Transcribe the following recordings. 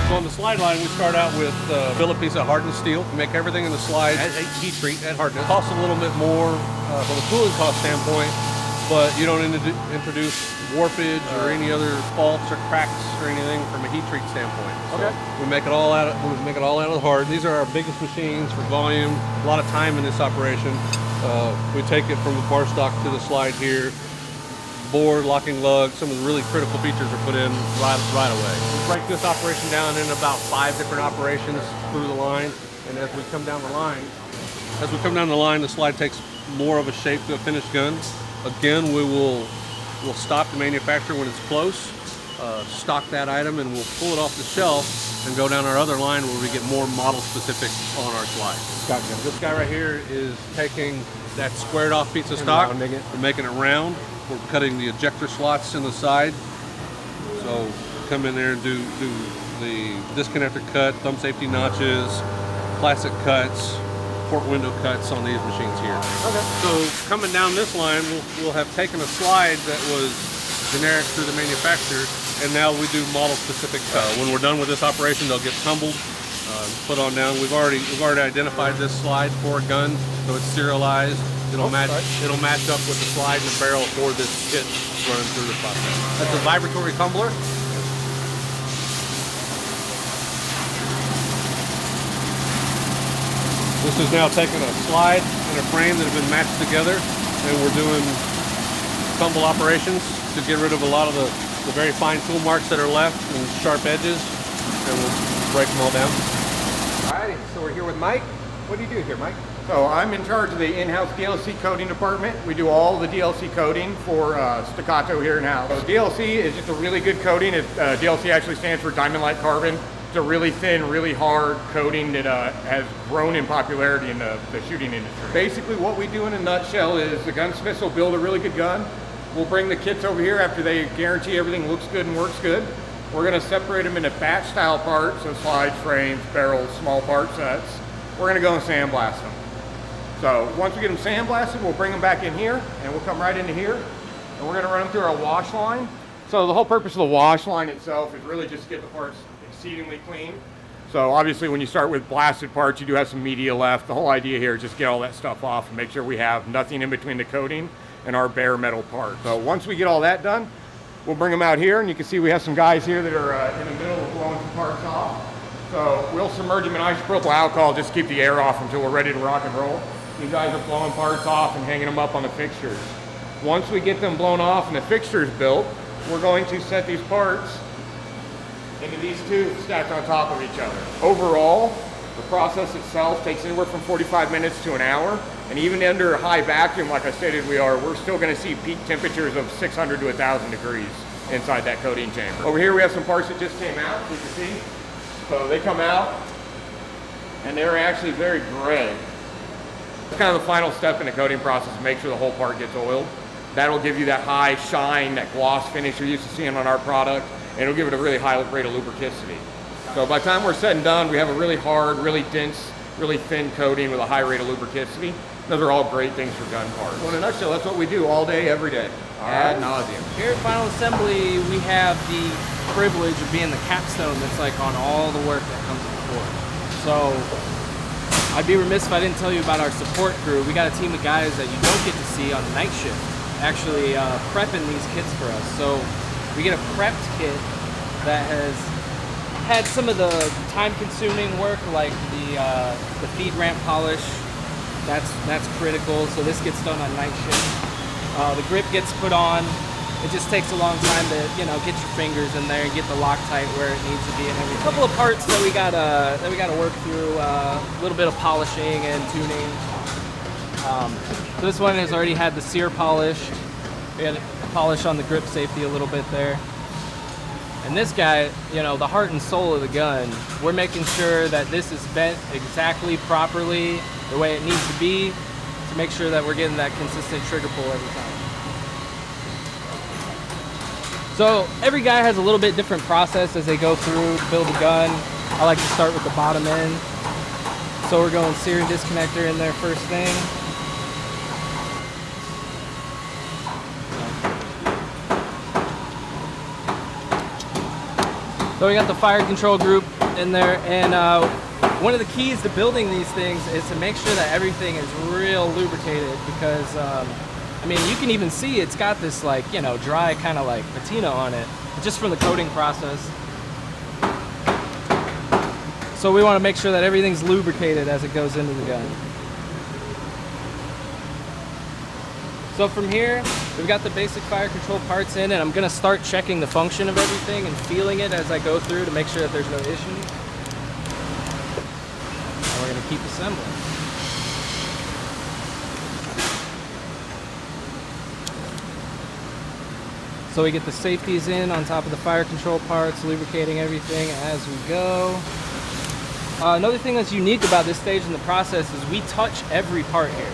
So on the slide line, we start out with a billet piece of hardened steel. We make everything in the slide at heat treat at hardness. It costs a little bit more from a tooling cost standpoint, but you don't introduce warpage or any other faults or cracks or anything from a heat treat standpoint. So we make it all out of the hard. These are our biggest machines for volume. A lot of time in this operation. We take it from the bar stock to the slide here. Board, locking lug, some of the really critical features are put in right away. We break this operation down in about 5 different operations through the line, and as we come down the line, the slide takes more of a shape to a finished gun. Again, we'll stop the manufacturer when it's close, stock that item, and we'll pull it off the shelf and go down our other line where we get more model specific on our slide. Gotcha. This guy right here is taking that squared off piece of stock and making it round. We're cutting the ejector slots in the side. So come in there and do the disconnector cut, thumb safety notches, plastic cuts, port window cuts on these machines here. Okay. So coming down this line, we'll have taken a slide that was generic through the manufacturer, and now we do model specific cuts. When we're done with this operation, they'll get tumbled, put on down. We've already identified this slide for a gun, so it's serialized. It'll match up with the slide and the barrel for this kit running through the process. That's a vibratory tumbler. This is now taking a slide and a frame that have been matched together, and we're doing tumble operations to get rid of a lot of the very fine tool marks that are left and sharp edges, and we'll break them all down. Alrighty, so we're here with Mike. What do you do here, Mike? So I'm in charge of the in-house DLC coating department. We do all the DLC coating for Staccato here in-house. So DLC is just a really good coating. DLC actually stands for Diamond Light Carbon. It's a really thin, really hard coating that has grown in popularity in the shooting industry. Basically what we do in a nutshell is the gunsmiths will build a really good gun. We'll bring the kits over here after they guarantee everything looks good and works good. We're gonna separate them into batch style parts, so slides, frames, barrels, small part sets. We're gonna go and sandblast them. So once we get them sandblasted, we'll bring them back in here, and we'll come right into here, and we're gonna run them through our wash line. So the whole purpose of the wash line itself is really just to get the parts exceedingly clean. So obviously when you start with blasted parts, you do have some media left. The whole idea here is just get all that stuff off and make sure we have nothing in between the coating and our bare metal part. So once we get all that done, we'll bring them out here, and you can see we have some guys here that are in the middle of blowing some parts off. So we'll submerge them in isopropyl alcohol just to keep the air off until we're ready to rock and roll. These guys are blowing parts off and hanging them up on the fixtures. Once we get them blown off and the fixtures built, we're going to set these parts into these two stacked on top of each other. Overall, the process itself takes anywhere from 45 minutes to an hour, and even under high vacuum, like I stated we're still gonna see peak temperatures of 600 to 1,000 degrees inside that coating chamber. Over here we have some parts that just came out, as you can see. So they come out, and they're actually very gray. It's kind of the final step in the coating process to make sure the whole part gets oiled. That'll give you that high shine, that gloss finish you're used to seeing on our product, and it'll give it a really high rate of lubricity. So by the time we're said and done, we have a really hard, really dense, really thin coating with a high rate of lubricity. Those are all great things for gun parts. So in a nutshell, that's what we do all day, every day, ad nauseum. Here at Final Assembly, we have the privilege of being the capstone that's like on all the work that comes before. So I'd be remiss if I didn't tell you about our support crew. We got a team of guys that you don't get to see on the night shift, actually prepping these kits for us. So we get a prepped kit that has had some of the time-consuming work, like the feed ramp polish. That's critical. So this gets done on night shift. The grip gets put on. It just takes a long time to, get your fingers in there and get the Loctite where it needs to be and everything. A couple of parts that we gotta work through, a little bit of polishing and tuning. So this one has already had the sear polish. We had a polish on the grip safety a little bit there. And this guy, the heart and soul of the gun, we're making sure that this is bent exactly properly, the way it needs to be, to make sure that we're getting that consistent trigger pull every time. So every guy has a little bit different process as they go through to build a gun. I like to start with the bottom end. So we're going sear and disconnector in there first thing. So we got the fire control group in there. And one of the keys to building these things is to make sure that everything is real lubricated, because I mean, you can even see it's got this like, you know, dry kind of like patina on it, just from the coating process. So we want to make sure that everything's lubricated as it goes into the gun. So from here, we've got the basic fire control parts in, and I'm going to start checking the function of everything and feeling it as I go through to make sure that there's no issues. And we're going to keep assembling. So we get the safeties in on top of the fire control parts, lubricating everything as we go. Another thing that's unique about this stage in the process is we touch every part here.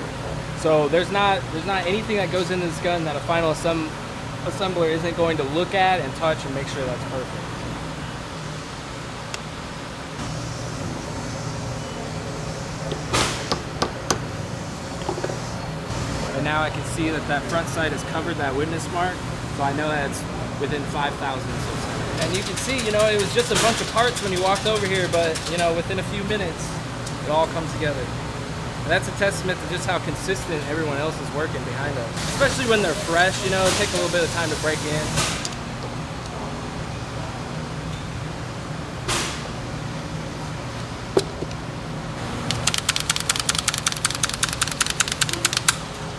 So there's not anything that goes into this gun that a final assembler isn't going to look at and touch and make sure that's perfect. And now I can see that that front sight has covered that witness mark, so I know that it's within 5,000. And you can see, you know, it was just a bunch of parts when you walked over here, but, you know, within a few minutes, it all comes together. And that's a testament to just how consistent everyone else is working behind us. Especially when they're fresh, you know, it takes a little bit of time to break in.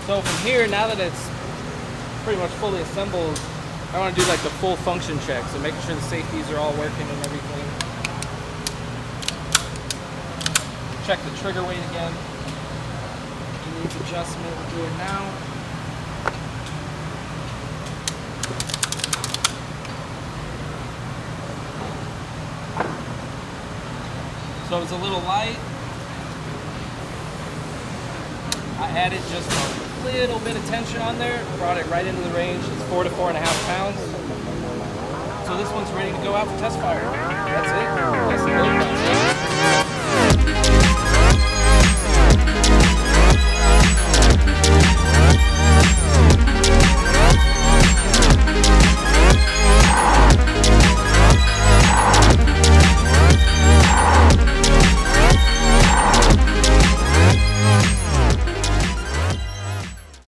So from here, now that it's pretty much fully assembled, I want to do like the full function check, so making sure the safeties are all working and everything. Check the trigger weight again. Needs adjustment, we'll do it now. So it's a little light. I added just a little bit of tension on there, brought it right into the range. It's 4 to 4.5 pounds. So this one's ready to go out for test fire. That's it. That's the build process.